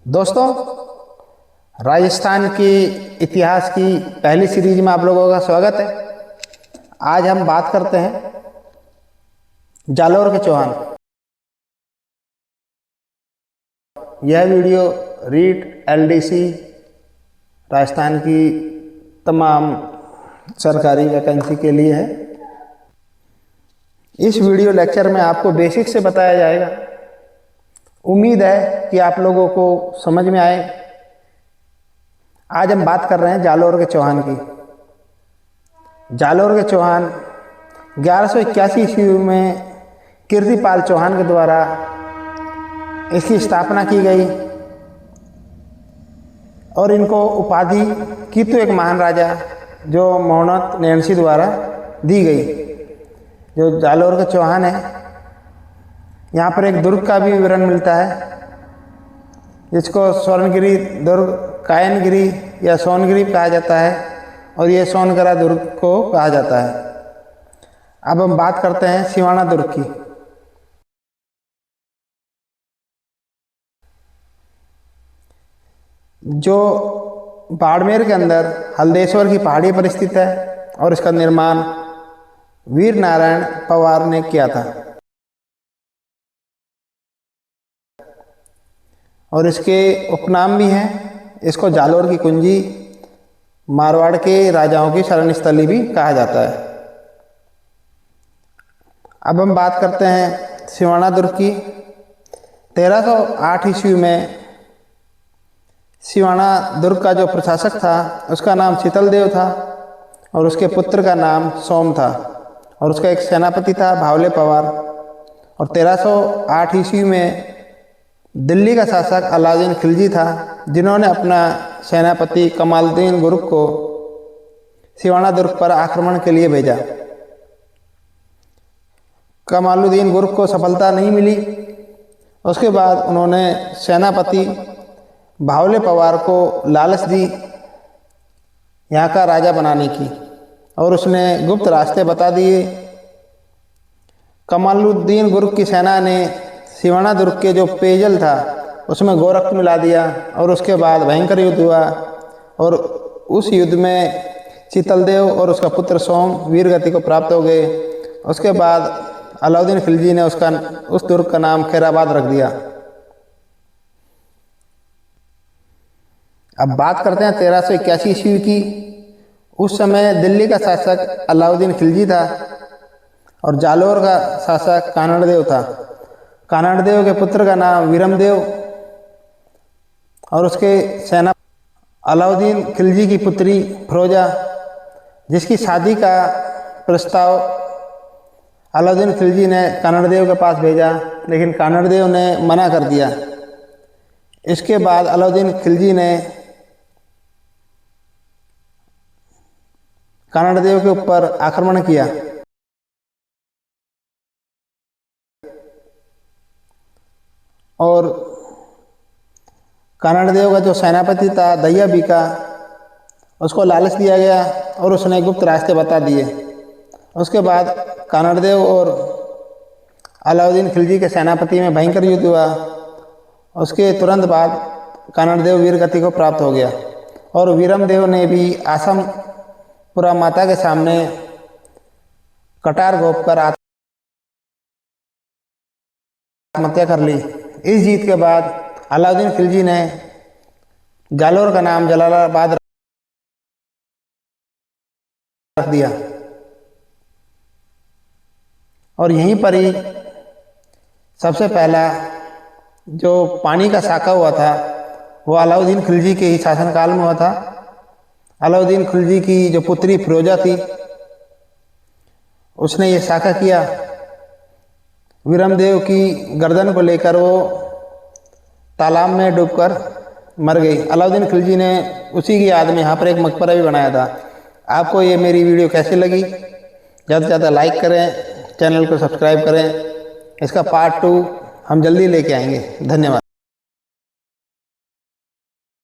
दोस्तों, राजस्थान के इतिहास की पहली सीरीज में आप लोगों का स्वागत है। आज हम बात करते हैं जालोर के चौहान। यह वीडियो रीट एलडीसी राजस्थान की तमाम सरकारी वैकेंसी के लिए है। इस वीडियो लेक्चर में आपको बेसिक से बताया जाएगा। उम्मीद है कि आप लोगों को समझ में आए। आज हम बात कर रहे हैं जालोर के चौहान की। जालोर के चौहान 1181 ईस्वी में कीर्तिपाल चौहान के द्वारा इसकी स्थापना की गई और इनको उपाधि कीतु एक महान राजा जो मोहम्मद नैन्सी द्वारा दी गई। जो जालोर के चौहान है, यहाँ पर एक दुर्ग का भी विवरण मिलता है जिसको स्वर्णगिरी दुर्ग, कायनगिरी या सोनगिरी कहा जाता है और ये सोनगरा दुर्ग को कहा जाता है। अब हम बात करते हैं सिवाना दुर्ग की। जो बाड़मेर के अंदर हल्देश्वर की पहाड़ी पर स्थित है और इसका निर्माण वीर नारायण पवार ने किया था और इसके उपनाम भी हैं। इसको जालोर की कुंजी, मारवाड़ के राजाओं की शरण स्थली भी कहा जाता है। अब हम बात करते हैं सिवाना दुर्ग की। 1308 ईस्वी में सिवाना दुर्ग का जो प्रशासक था उसका नाम शीतलदेव था और उसके पुत्र का नाम सोम था और उसका एक सेनापति था भावले पवार। और 1308 ईस्वी में दिल्ली का शासक अलाउद्दीन खिलजी था जिन्होंने अपना सेनापति कमालुद्दीन गुरुक को सिवाना दुर्ग पर आक्रमण के लिए भेजा। कमालुद्दीन गुरुक को सफलता नहीं मिली। उसके बाद उन्होंने सेनापति भावले पवार को लालच दी यहाँ का राजा बनाने की और उसने गुप्त रास्ते बता दिए। कमालुद्दीन गुरुक की सेना ने सिवाना दुर्ग के जो पेयजल था उसमें गोरख मिला दिया और उसके बाद भयंकर युद्ध हुआ और उस युद्ध में शीतलदेव और उसका पुत्र सोम वीरगति को प्राप्त हो गए। उसके बाद अलाउद्दीन खिलजी ने उस दुर्ग का नाम खैराबाद रख दिया। अब बात करते हैं 1381 ईस्वी की। उस समय दिल्ली का शासक अलाउद्दीन खिलजी था और जालोर का शासक कानड़देव था। कानड़देव के पुत्र का नाम वीरमदेव और उसके सेना अलाउद्दीन खिलजी की पुत्री फिरोजा, जिसकी शादी का प्रस्ताव अलाउद्दीन खिलजी ने कानड़देव के पास भेजा लेकिन कानड़देव ने मना कर दिया। इसके बाद अलाउद्दीन खिलजी ने कानड़देव के ऊपर आक्रमण किया और कानड़देव का जो सेनापति था दहिया बीका, उसको लालच दिया गया और उसने गुप्त रास्ते बता दिए। उसके बाद कानड़देव और अलाउद्दीन खिलजी के सेनापति में भयंकर युद्ध हुआ। उसके तुरंत बाद कानड़देव वीरगति को प्राप्त हो गया और वीरमदेव ने भी आसमपुरा माता के सामने कटार घोंप कर आत्महत्या कर ली। इस जीत के बाद अलाउद्दीन खिलजी ने जालोर का नाम जलालाबाद रख दिया और यहीं पर ही सबसे पहला जो पानी का साका हुआ था वो अलाउद्दीन खिलजी के ही शासनकाल में हुआ था। अलाउद्दीन खिलजी की जो पुत्री फिरोजा थी उसने ये साका किया। वीरमदेव की गर्दन को लेकर वो तालाब में डूबकर मर गई। अलाउद्दीन खिलजी ने उसी की याद में यहाँ पर एक मकबरा भी बनाया था। आपको ये मेरी वीडियो कैसी लगी? ज़्यादा से ज़्यादा लाइक करें, चैनल को सब्सक्राइब करें। इसका पार्ट 2 हम जल्दी लेके आएंगे। धन्यवाद।